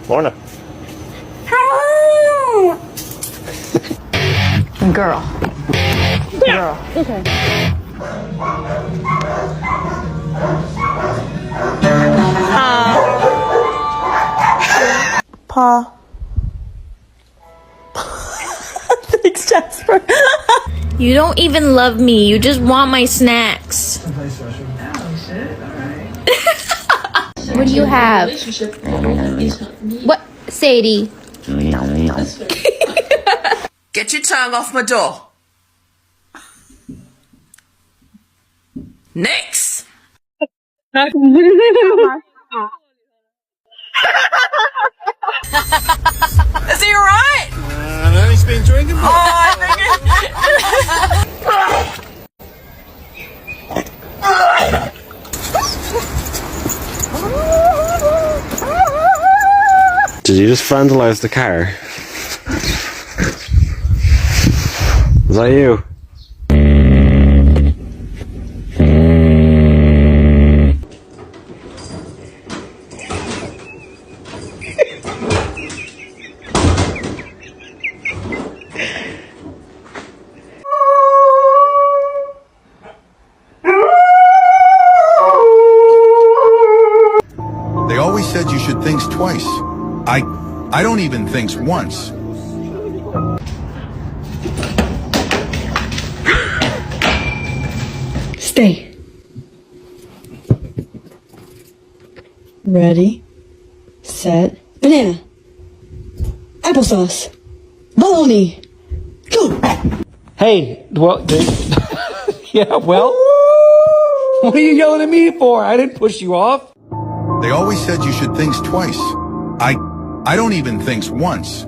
Lorna. Girl. Girl. Okay. Pa. Thanks, Jasper. You don't even love me. You just want my snacks. What do you have? What, Sadie? Get your tongue off my door. Next. Is he alright? He's been drinking. Did you just vandalize the car? Was that you? They always said you should think twice. I don't even think once. Stay. Ready, set, banana, applesauce, bologna, go. Hey, well, yeah, well, what are you yelling at me for? I didn't push you off. They always said you should think twice. I don't even think once.